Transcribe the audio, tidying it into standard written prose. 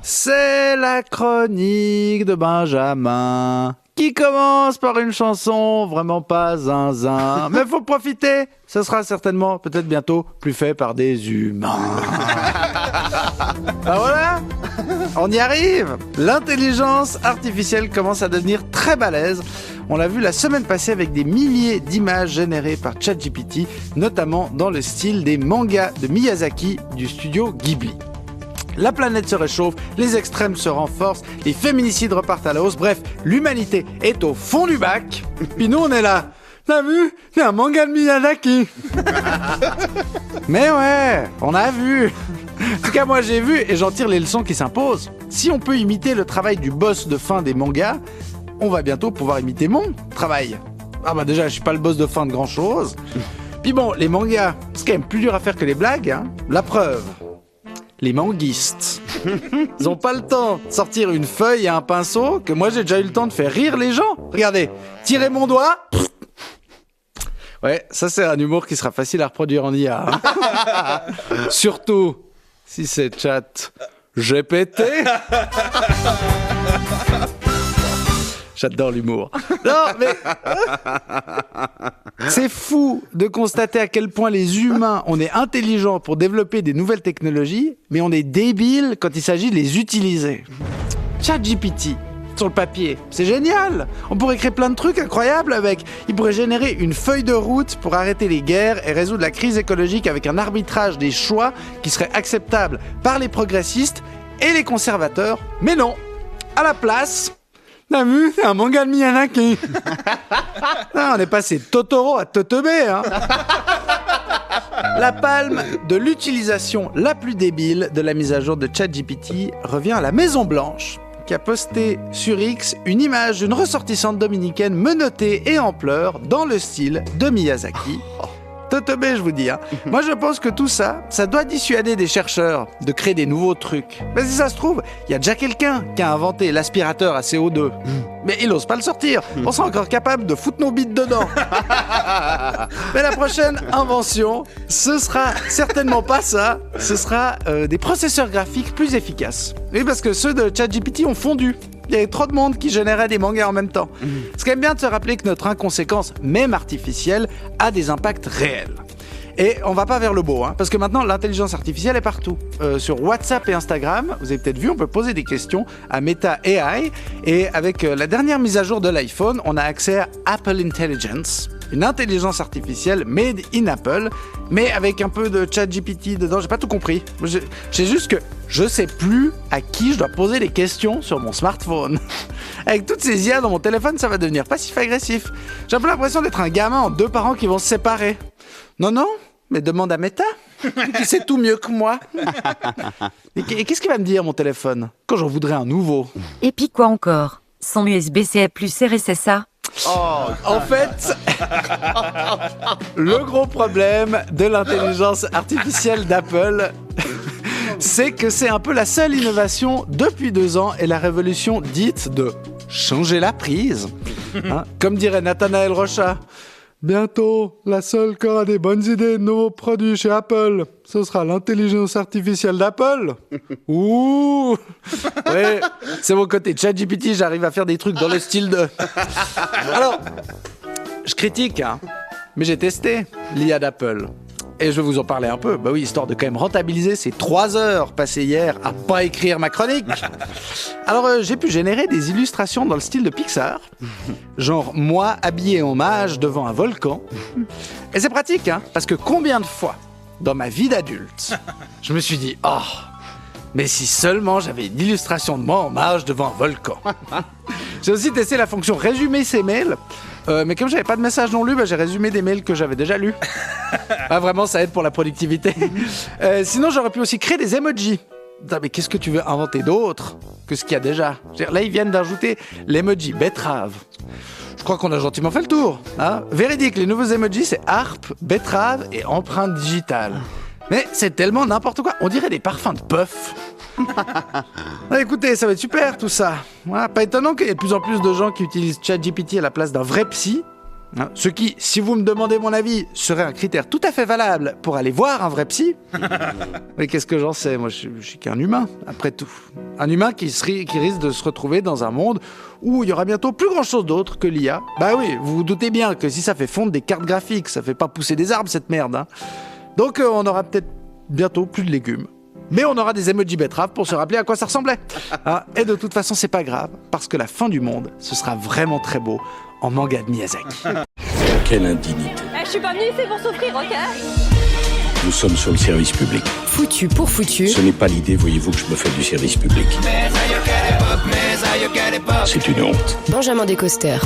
C'est la chronique de Benjamin qui commence par une chanson vraiment pas zinzin. Mais faut profiter, ça sera certainement, peut-être bientôt, plus fait par des humains. Ah voilà, on y arrive. L'intelligence artificielle commence à devenir très balèze. On l'a vu la semaine passée avec des milliers d'images générées par ChatGPT, notamment dans le style des mangas de Miyazaki du studio Ghibli. La planète se réchauffe, les extrêmes se renforcent, les féminicides repartent à la hausse, bref, l'humanité est au fond du bac, puis nous on est là. T'as vu? C'est un manga de Miyazaki. Mais ouais, on a vu. En tout cas, moi j'ai vu et j'en tire les leçons qui s'imposent. Si on peut imiter le travail du boss de fin des mangas, on va bientôt pouvoir imiter mon travail. Ah bah déjà, je suis pas le boss de fin de grand chose. Puis bon, les mangas, c'est quand même plus dur à faire que les blagues, hein. La preuve. Les manguistes. Ils ont pas le temps de sortir une feuille et un pinceau que moi j'ai déjà eu le temps de faire rire les gens. Regardez, tirez mon doigt. Ouais, ça c'est un humour qui sera facile à reproduire en IA. Hein. Surtout si c'est chat GPT. J'adore l'humour. Non, mais c'est fou de constater à quel point les humains, on est intelligents pour développer des nouvelles technologies, mais on est débiles quand il s'agit de les utiliser. ChatGPT, sur le papier, c'est génial. On pourrait créer plein de trucs incroyables avec. Il pourrait générer une feuille de route pour arrêter les guerres et résoudre la crise écologique avec un arbitrage des choix qui serait acceptable par les progressistes et les conservateurs. Mais non, à la place... T'as vu, c'est un manga de Miyazaki. On est passé de Totoro à Totobé, hein. La palme de l'utilisation la plus débile de la mise à jour de ChatGPT revient à la Maison Blanche, qui a posté sur X une image d'une ressortissante dominicaine menottée et en pleurs dans le style de Miyazaki. Totobé, je vous dis. Hein. Moi, je pense que tout ça, ça doit dissuader des chercheurs de créer des nouveaux trucs. Mais si ça se trouve, il y a déjà quelqu'un qui a inventé l'aspirateur à CO2. Mais il n'ose pas le sortir. On sera encore capable de foutre nos bites dedans. Mais la prochaine invention, ce sera certainement pas ça. Ce sera des processeurs graphiques plus efficaces. Oui, parce que ceux de ChatGPT ont fondu. Il y avait trop de monde qui générait des mangas en même temps. C'est quand même bien de se rappeler que notre inconséquence, même artificielle, a des impacts réels. Et on va pas vers le beau, hein, parce que maintenant, l'intelligence artificielle est partout. Sur WhatsApp et Instagram, vous avez peut-être vu, on peut poser des questions à Meta AI. Et avec la dernière mise à jour de l'iPhone, on a accès à Apple Intelligence, une intelligence artificielle made in Apple, mais avec un peu de ChatGPT dedans. J'ai pas tout compris. J'ai juste que je sais plus à qui je dois poser les questions sur mon smartphone. Avec toutes ces IA dans mon téléphone, ça va devenir passif-agressif. J'ai un peu l'impression d'être un gamin en 2 parents qui vont se séparer. Non, mais demande à Meta, qui sait tout mieux que moi. Et qu'est-ce qu'il va me dire, mon téléphone, quand j'en voudrais un nouveau? Et puis quoi encore? Son USB-C plus RSSA? En fait, le gros problème de l'intelligence artificielle d'Apple, c'est que c'est un peu la seule innovation depuis 2 ans et la révolution dite de changer la prise. Hein, comme dirait Nathanaël Rocha, bientôt, la seule qui aura des bonnes idées de nouveaux produits chez Apple, ce sera l'intelligence artificielle d'Apple. Ouh. Ouais, c'est mon côté ChatGPT, j'arrive à faire des trucs dans le style de... Alors, je critique, hein, mais j'ai testé l'IA d'Apple. Et je vais vous en parler un peu, bah oui, histoire de quand même rentabiliser ces 3 heures passées hier à pas écrire ma chronique. Alors j'ai pu générer des illustrations dans le style de Pixar, genre moi habillé en mage devant un volcan. Et c'est pratique, hein, parce que combien de fois, dans ma vie d'adulte, je me suis dit, oh, mais si seulement j'avais une illustration de moi en mage devant un volcan. J'ai aussi testé la fonction résumer ses mails. Mais comme j'avais pas de messages non lus, j'ai résumé des mails que j'avais déjà lus. Ah, vraiment, ça aide pour la productivité. Sinon, j'aurais pu aussi créer des emojis. Putain, mais qu'est-ce que tu veux inventer d'autre que ce qu'il y a déjà? Là, ils viennent d'ajouter l'emoji betterave. Je crois qu'on a gentiment fait le tour. Hein, véridique, les nouveaux emojis, c'est harpe, betterave et empreinte digitale. Mais c'est tellement n'importe quoi. On dirait des parfums de puff. Écoutez, ça va être super tout ça. Voilà, pas étonnant qu'il y ait de plus en plus de gens qui utilisent ChatGPT à la place d'un vrai psy. Hein, ce qui, si vous me demandez mon avis, serait un critère tout à fait valable pour aller voir un vrai psy. Mais qu'est-ce que j'en sais? Moi, je suis qu'un humain, après tout. Un humain qui risque de se retrouver dans un monde où il y aura bientôt plus grand-chose d'autre que l'IA. Bah oui, vous vous doutez bien que si ça fait fondre des cartes graphiques, ça fait pas pousser des arbres, cette merde. Hein. Donc on aura peut-être bientôt plus de légumes. Mais on aura des emojis betteraves pour se rappeler à quoi ça ressemblait. Ah, et de toute façon, c'est pas grave, parce que la fin du monde, ce sera vraiment très beau en manga de Miyazaki. Quelle indignité. Je suis pas venue ici pour souffrir, ok? Nous sommes sur le service public. Foutu pour foutu. Ce n'est pas l'idée, voyez-vous, que je me fais du service public. C'est une honte. Benjamin Descoster.